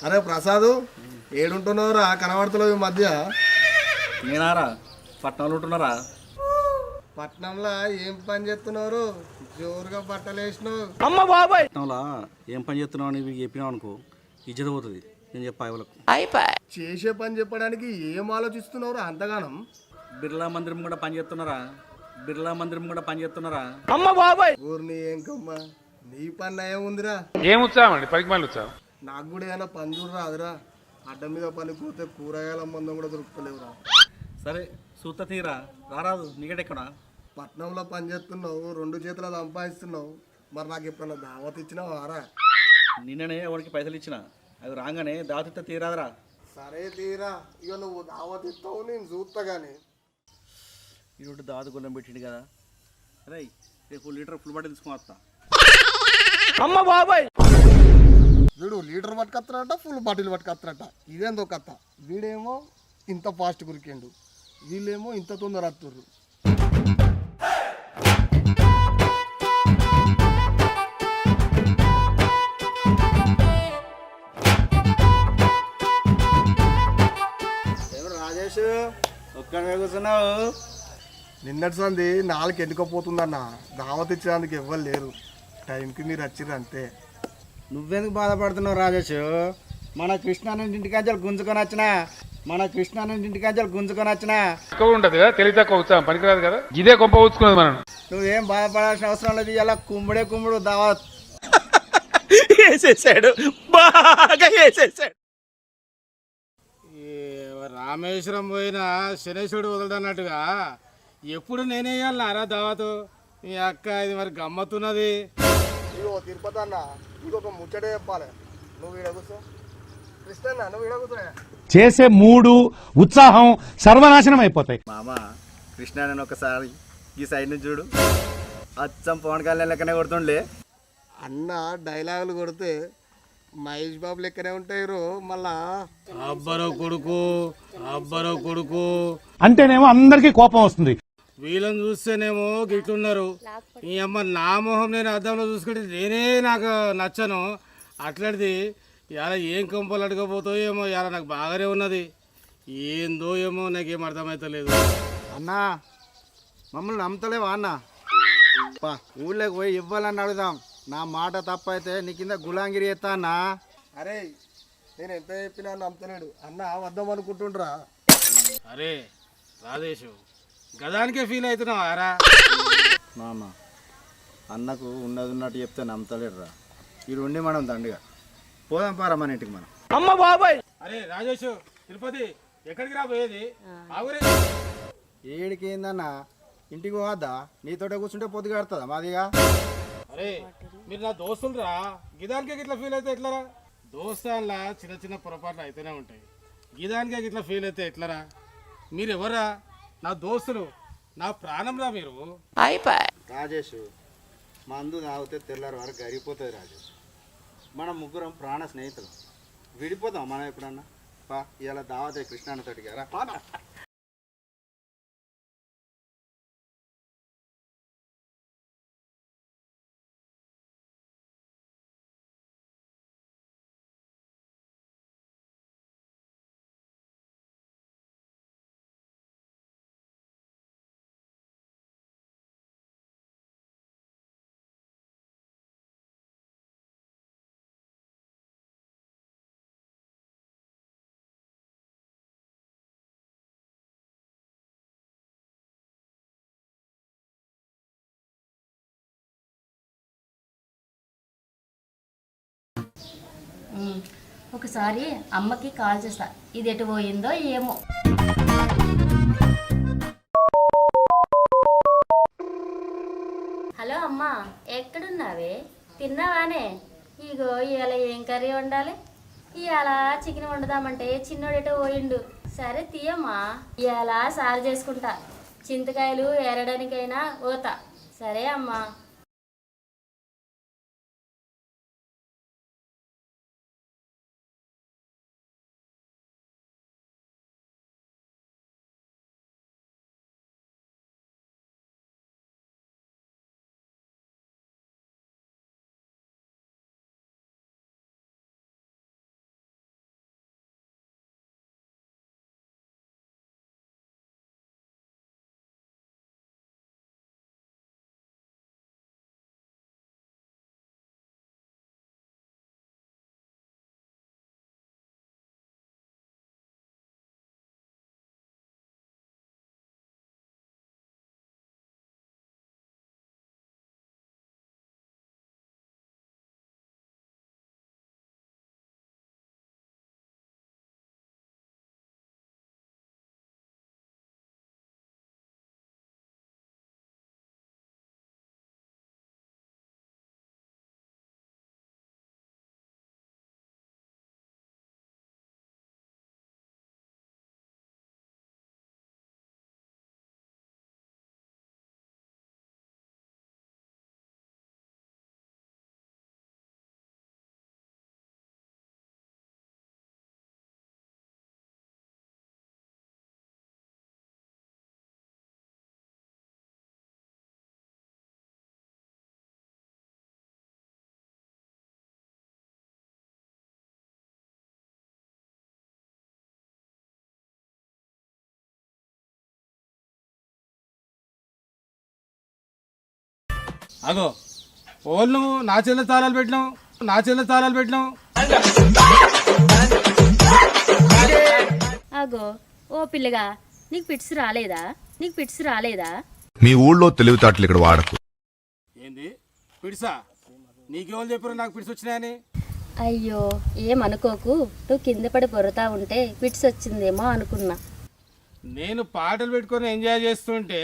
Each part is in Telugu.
అరే ప్రసాదు ఏడుంటున్నావురా కనబడుతున్నావు ఈ మధ్య? నేనారా పట్టణంలో ఉంటున్నారా? పట్నంలో ఏం పని చేస్తున్నారు? జోరుగా బట్టలు వేసినావు. పట్టణంలో ఏం పని చేస్తున్నావు అని చెప్పినావు అనుకో ఇజ్జత పోతుంది. నేను చెప్పా ఎవరికి చేసే పని చెప్పడానికి ఏం ఆలోచిస్తున్నావురా అంతగానం? బిర్లా మందిరం కూడా పని చేస్తున్నారా? బిర్లా మందిరం కూడా పని చేస్తున్నారా? ఊరిని ఏం కమ్మ నీ పని నయం ఉందిరా. ఏం ఉత్సాహం అండి, పనికి మళ్ళీ ఉత్సాహం. నాకు కూడా ఏమైనా పని చూడరా అదిరా. అడ్డం మీద పని పోతే కూరగాయల మందం కూడా దొరుకుతలేవురా. సరే సూత తీరా రారాదు నీకెటెక్కడా? పట్నంలో పని చేస్తున్నావు, 2 చేతుల సంపాదిస్తున్నావు, మరి నాకు ఎప్పుడన్నా దావత్ ఇచ్చినావు ఆరా? నిన్ననే ఎవరికి పైసలు ఇచ్చిన అవి రాగానే దావతితో తీరాదరా. సరే తీరా, ఇక నువ్వు దావత్ ఇస్తావు నేను చూస్తా కానీ. ఈరోజు దావత గొల్లం పెట్టిండు కదా. అరే రేపు లీటర్ ఫుల్ బాటిల్ తీసుకుని వస్తా. వీడు లీటర్ పట్టుకత్తరట, ఫుల్ బాటిల్ పట్టుకత్తరట. ఇదేందో కథ. వీడేమో ఇంత ఫాస్ట్ కురికిండు, వీళ్ళేమో ఇంత తొందర వస్తుర్రు. రాజేష్ ఒక్కడే కూర్చున్నావు? నిన్నటి సంది 4 ఎండుకపోతుందన్న. దావత్ ఇచ్చేందుకు ఎవ్వరు లేరు. టైంకి మీరు వచ్చిర్రు అంతే. నువ్వెందుకు బాధపడుతున్నావు రాజేష్? మన కృష్ణానంటింటికాంచాలు గుంజుకొని వచ్చినా ఎక్కువ ఉంటుంది కదా, తెలివి తక్కువ ఉత్సాహం పనికిరాదు కదా. ఇదే గొప్ప ఊచుకున్నది మనం. నువ్వేం బాధపడాల్సిన అవసరం లేదు. ఇలా కుమ్ముడు దావత్ వేసేసాడు, బాగా వేసేసాడు. రామేశ్వరం పోయిన శనేశ్వరుడు వదలడన్నట్టుగా ఎప్పుడు నేనే ఇవ్వాలన్నారా దావతు? మీ అక్క ఇది మరి గమ్మత్తున్నది. ఇగో తిరుపతి అన్న, ఇంకొక ముచ్చటే చెప్పాలి. నువ్వు ఈడ కూర్చో. కృష్ణ నువ్వు ఈడ కూర్చో. చేసే మూడు ఉత్సాహం సర్వనాశనం అయిపోతాయి. మామ కృష్ణ నేను ఒకసారి ఈ సైడ్ నుంచి చూడు, అచ్చం పవన్ కళ్యాణ్ లెక్కనే కొడుతుండే. అన్న డైలాగులు కొడితే మహేష్ బాబు లెక్కనే ఉంటాయి రో. మళ్ళా అబ్బరో కొడుకు అంటేనేమో అందరికీ కోపం వస్తుంది. వీళ్ళని చూస్తేనేమో గిట్లున్నారు. ఈ అమ్మ నా మొహం నేను అద్దంలో చూసుకుంటే నేనే నాకు నచ్చను. అట్లాంటిది ఇలా ఏం కంపలు అడగబోతాయో ఏమో. ఇలా నాకు బాగానే ఉన్నది. ఏందో ఏమో నాకేం అర్థమవుతలేదు. అన్నా మమ్మల్ని నమ్మతలేవా అన్న? ఊళ్ళోకి పోయి ఇవ్వాలని అడుగుదాం. నా మాట తప్పైతే నీ కింద గులాంగిరి ఎత్తా అన్నా. అరే నేను ఎంత చెప్పినా నమ్మతలేడు అన్న. వద్దాం అనుకుంటుండ్రా. అరే రాజేషు గదానికే ఫీల్ అవుతున్నావు ఆరా? మామ అన్నకు ఉన్నది ఉన్నట్టు చెప్తే నమ్మతలేడురా. ఇది ఉండి మనం దండిగా పోదాం పారా మన ఇంటికి మనం. అరే రాజేషు తిరుపతి ఎక్కడికి రా పోయేది? ఏడికి ఏందన్నా, ఇంటికి పోవద్దా? నీతోటే కూర్చుంటే పొద్దుగా ఆడుతుందా మాదిగా? అరే మీరు నా దోస్తులు రా, గిదానికే గిట్లా ఫీల్ అయితే ఎట్లరా? దోస్తాన్లా చిన్న చిన్న పొరపాట్లు అయితేనే ఉంటాయి. గిదానికే గిట్లా ఫీల్ అయితే ఎట్లరా? మీరు ఎవరా? నా దోస్తులు, నా ప్రాణం రా మీరు. రాజేష్ మందు తాగితే తెల్లారి వరకు గరిగిపోతుంది రాజేష్. మనం ముగ్గురం ప్రాణ స్నేహితులు. విడిపోతాం మనం ఎప్పుడన్నా? ఇలా దావతే కృష్ణాన్నతోటి కదా. ఒకసారి అమ్మకి కాల్ చేస్తా, ఇది ఎటు పోయిందో ఏమో. హలో అమ్మా, ఎక్కడున్నావే? తిన్నావానే? ఇగో ఇవాళ ఏం కర్రీ వండాలి? ఇవాళ చికెన్ వండుదామంటే చిన్నోడెటో పోయిండు. సరే తీయమ్మా, ఇవాళ సారు చేసుకుంటా. చింతకాయలు ఏరడానికైనా పోతా. సరే అమ్మా. అగో ఓళ్ళు నువ్వు నా చెల్లె తాళాలు పెట్టినావు అగో ఓ పిల్లగా నీకు పిట్స్ రాలేదా మీ ఊళ్ళో తెలివితేటలు ఇక్కడ వాడకు. ఏంది పిడిసా? నీకెవరు చెప్పారు నాకు పిడిసి వచ్చినాయని? అయ్యో ఏమనుకోకు, నువ్వు కింద పడి పొరుతా ఉంటే పిట్స్ వచ్చిందేమో అనుకున్నా. నేను పాటలు పెట్టుకొని ఎంజాయ్ చేస్తుంటే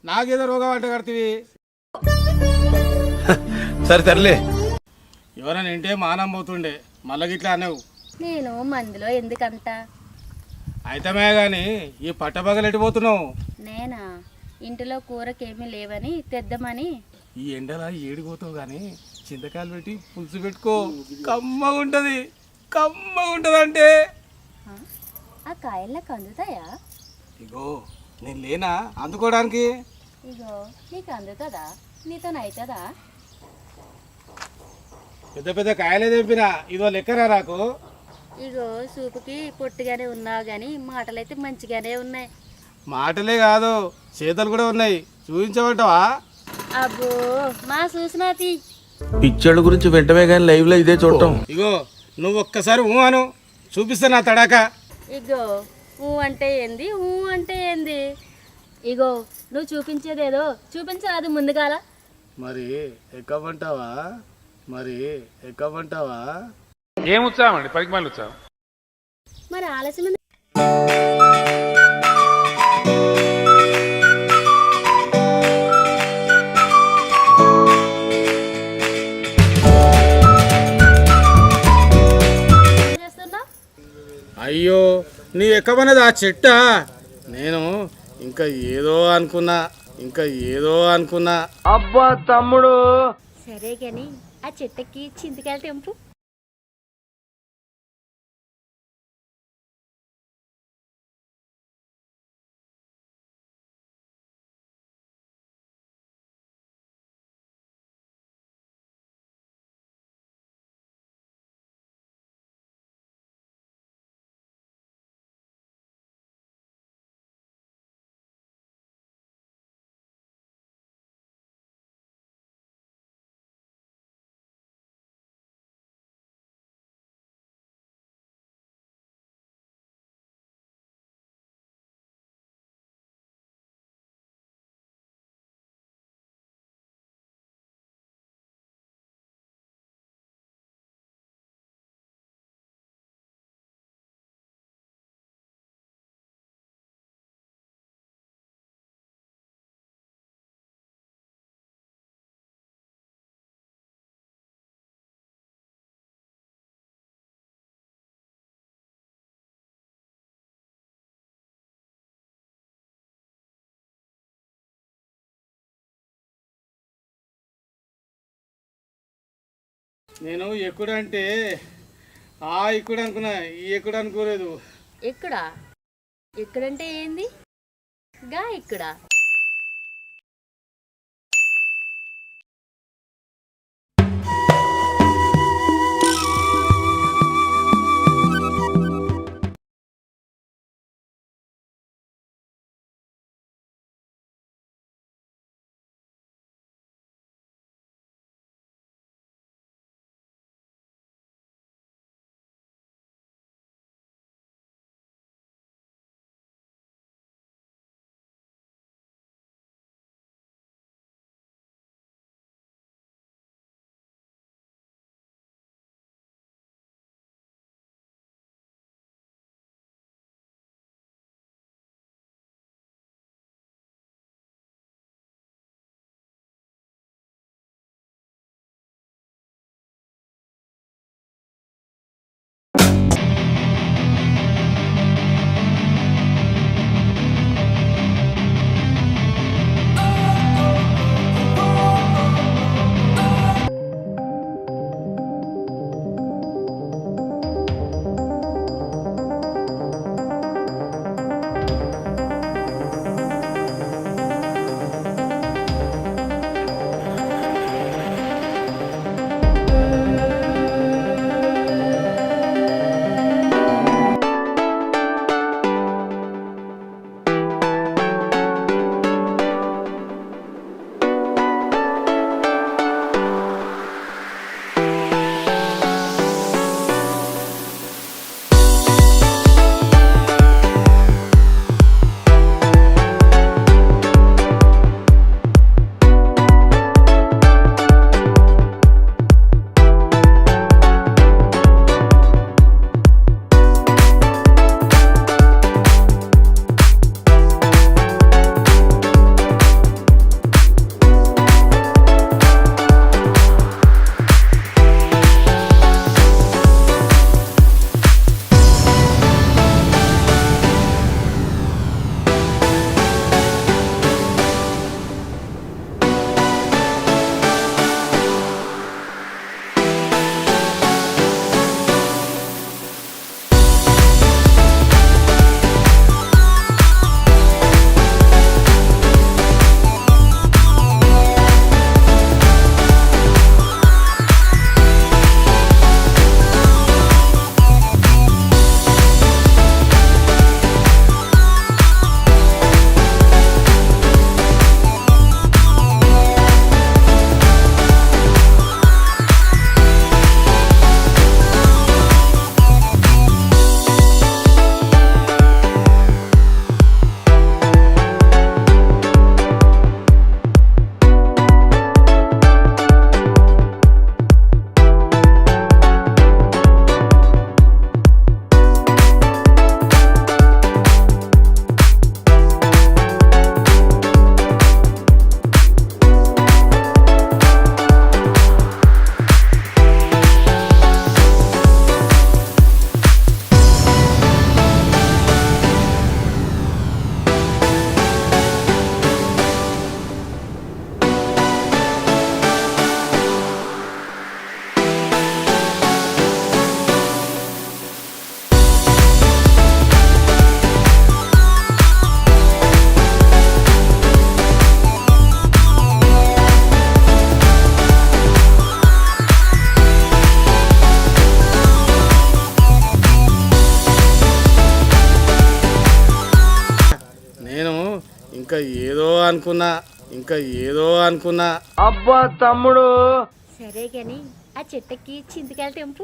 నాకేదో రోగం అంట కడుతుంది. సరే తరలే. ఎవరైనా వింటే మానం పోతుండే మళ్ళీ గిట్లా అనేవు. నేను మందులో ఎందుకంట. అయితమే గాని ఈ పట్టబగలు ఎట్టిపోతున్నావు? నేనా ఇంటిలో కూరకేమీ లేవని తెద్దామని. ఈ ఎండలా ఏడిపోతావు గాని చింతకాయలు పెట్టి పులుసు పెట్టుకో, కమ్మగా ఉంటది అంటే. ఆ కాయల్లోకి అందుతాయా? ఇగో నేను లేనా అందుకోవడానికి? ఇగో నీకు అందుతుందా? నీతోనవుతుందా? పెద్ద పెద్ద కాయలే తెంపినా ఇదో లెక్కరా నాకు. ఇగో సూపుకి పొట్టిగానే ఉన్నావు కానీ మాటలైతే మంచిగానే ఉన్నాయి. మాటలే కాదు చేతలు కూడా ఉన్నాయి, చూపించమంటావా? అబ్బో మా చూసినాతి. పిచ్చోళ్ళ గురించి వెంటనే కానీ లైవ్ లో ఇదే చూడటం. ఇగో నువ్వు ఒక్కసారి అను, చూపిస్తా నా తడాక. ఇగో ఊ అంటే ఏంది? ఇగో నువ్వు చూపించేదేదో చూపించరాదు ముందుగాల. మరి ఎక్కమంటావా? ఏం ఉత్సాహం అండి, పనికి మళ్ళీ ఉత్సాహం. మరి ఆలస్యం ఎందుకు? చేస్తున్నావ్? అయ్యో నీ ఎక్కమన్నది ఆ చెట్టా? నేను ఇంకా ఏదో అనుకున్నా. అబ్బా తమ్ముడు. సరే గాని ఆ చెట్టుకి చింతకాయలు తెంపు. నేను ఎక్కుడంటే ఆ ఎక్కుడు అనుకున్నా, ఈ ఎక్కుడు అనుకోలేదు. ఎక్కడంటే ఏంది గా ఇక్కడ? ఇంకా ఏదో అనుకున్నా సరే గాని ఆ చెట్టకి చింతకాయలు తెంపు.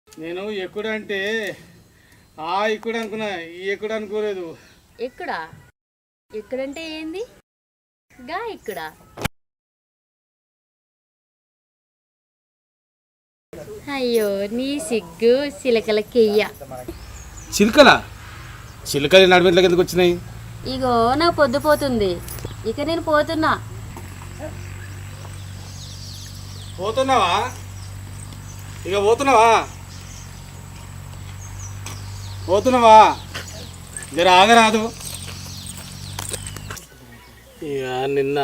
నేను ఎక్కుడంటే ఆ ఎక్కుడు అనుకున్నా, ఈ ఎక్కుడు అనుకోలేదు. ఎక్కడా? ఎక్కడంటే ఏంది? గా ఇక్కడ. అయ్యో నీ సిగ్గు సిలకలకెయ్య. చిలకలు నడిమిట్లకి ఎందుకు వచ్చినాయి? ఇగో నా పొద్దుపోతుంది, ఇక నేను పోతున్నా. పోతున్నావా? జర ఆగరాదు. ఇక నిన్న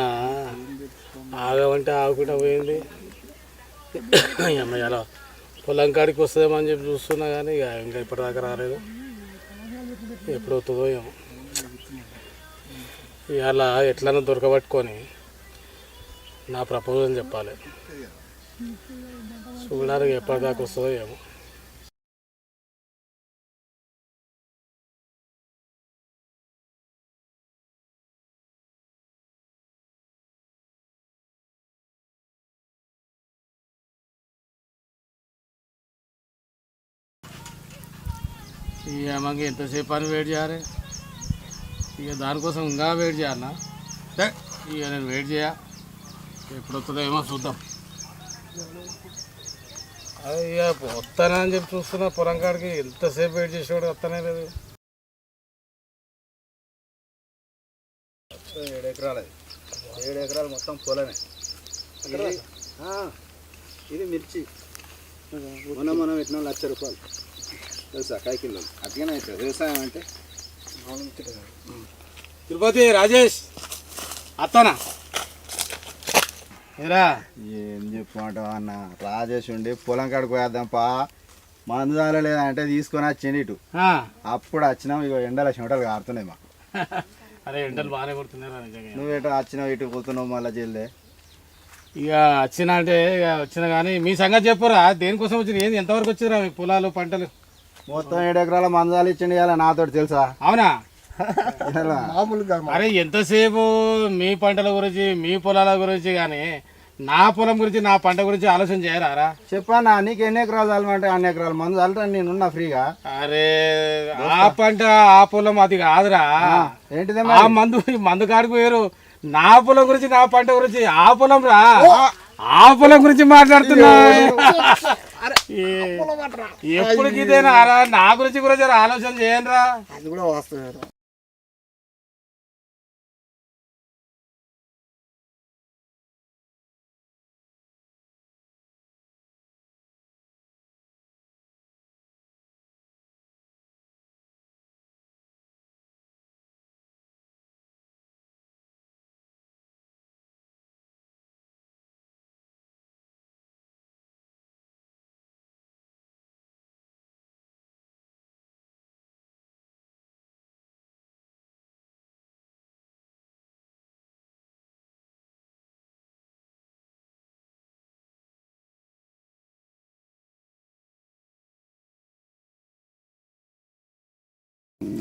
ఆగమంటే ఆగకుండా పోయింది. అమ్మాయి అలా పొలం కాడికి వస్తుందేమో అని చెప్పి చూస్తున్నా కానీ ఇక ఇంకా ఇప్పటిదాకా రాలేదు. ఎప్పుడు అవుతుందో ఏమో. ఇవాళ ఎట్లనో దొరకబట్టుకొని నా ప్రపోజల్ చెప్పాలి. చూడడానికి ఎప్పటిదాకా వస్తుందో ఏమో. ఇక మాకు ఎంతసేపు అని వెయిట్ చేయాలి? ఇక దానికోసం ఇంకా వెయిట్ చేయాలన్నా? ఇక నేను వెయిట్ చేయ, ఎప్పుడు వస్తుందో ఏమో చూద్దాం. అది ఇక వస్తానని చెప్పి చూస్తున్నా పొలం కాడికి. ఎంతసేపు వెయిట్ చేసేవాడు వస్తానే లేదు. 7 ఎకరాలు 7 ఎకరాలు మొత్తం పొలమే. ఇది మిర్చి. మనం పెట్టిన 1,00,000 రూపాయలు తెలుసా కాయకిల్లో. అట్లనే అవుతుంది వ్యవసాయం అంటే. తిరుపతి రాజేష్ అత్తనా ఏరా? ఏం చెప్పమంటావు అన్న, రాజేష్ ఉండి పొలం కాడికి పోయేద్దాంపా మందు తాగలేదా అంటే తీసుకొని వచ్చింది ఇటు. అప్పుడు వచ్చినాం, ఇక ఎండల చెమటలు కారుతున్నాయి మాకు. అరే ఎండలు బాగానే కొడుతున్నారా నిజంగా. నువ్వు ఎటు వచ్చినావు, ఇటు పోతున్నావు మళ్ళీ జల్దే. ఇక వచ్చినా అంటే ఇక వచ్చినా కానీ మీ సంగతి చెప్పురా. దేనికోసం వచ్చింది? ఏంది ఎంతవరకు వచ్చిరా మీ పొలాలు పంటలు? మొత్తం 7 ఎకరాల మందాలు ఇచ్చిండి ఇలా నాతోటి తెలుసా? అవునా? మామూలుగా అరే ఎంతసేపు మీ పంటల గురించి మీ పొలాల గురించి కానీ నా పొలం గురించి నా పంట గురించి ఆలోచన చేయరారా? చెప్పానా నీకు ఎన్ని ఎకరాలు చల్లమంటే అన్ని ఎకరాలు మందు చల్లటా నేనున్నా ఫ్రీగా. అరే ఆ పంట ఆ పొలం అది కాదురా. ఏంటిదే ఆ మందు కాడికి పోయారు. నా పొలం గురించి నా పంట గురించి ఆ పొలం రా. ఆ పొలం గురించి మాట్లాడుతున్నా. ఎప్పుడు ఇదేనా రా? నా గురించి కూడా ఆలోచన చేయండి రా. అది కూడా వాస్తవం.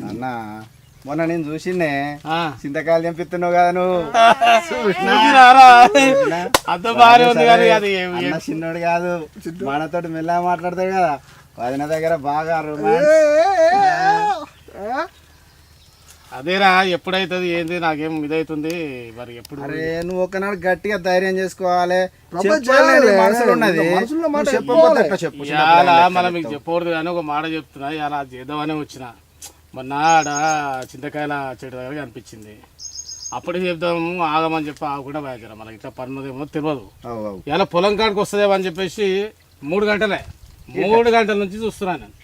అన్న మొన్న నేను చూసిండే ఆ. చింతకాయలు తెంపిస్తున్నావు కదా నువ్వు చూసినారా? అంత బాగానే ఉంది కానీ అది అన్న చిన్నోడు కాదు మనతోటి మెల్లగా మాట్లాడతాడు కదా వదిన దగ్గర బాగా రొమాన్స్. అదేరా ఎప్పుడైతుంది ఏంది నాకేం ఇదైతుంది మరి ఎప్పుడు అరే నువ్వు ఒకనాడు గట్టిగా ధైర్యం చేసుకోవాలి ప్రపంచం చెప్పాలి, చేయాలి. మనసులో ఉన్నది మనసులో మాట నువ్వు చెప్పకపోతే ఎట్లా చెప్పు ఇలా మళ్ళీ మీకు చెప్పకూడదు కానీ ఒక మాట చెప్తున్నా ఇలా చేద్దామనే వచ్చిన మొన్న ఆడ చింతకాయల చెట్టు దగ్గర కనిపించింది అప్పుడే చెప్దాము ఆగమని చెప్పి ఆగకుండా బాగా మనకి ఇట్లా పనున్నదేమో తెలియదు అవు, అవు. ఇలా పొలం కాడికి వస్తుందేమో అని చెప్పేసి 3 గంటలే 3 గంటల నుంచి చూస్తున్నాను నేను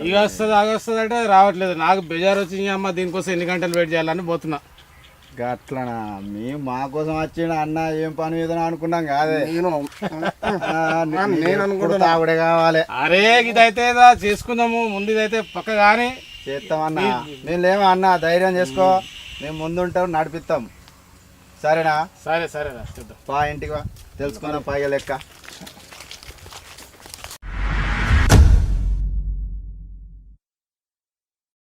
ఇక వస్తుంది ఆగొస్తుంది అంటే రావట్లేదు నాకు బెజార్ వచ్చింది అమ్మ దీనికోసం ఎన్ని గంటలు వెయిట్ చేయాలని పోతున్నా గట్లనా మేము మా కోసం వచ్చిన అన్న ఏం పని ఏదో అనుకున్నాం కాదే నేను అనుకుంటా తాగుడే కావాలి అరే ఇదైతే చేసుకుందాము ముందు ఇదైతే పక్క కానీ చేస్తామన్నా మేము లేమా అన్న ధైర్యం చేసుకో మేము ముందుంటాం నడిపిస్తాం సరేనా సరే సరే చేద్దాం పా ఇంటికి వా తెలుసుకున్నా పైగా లెక్క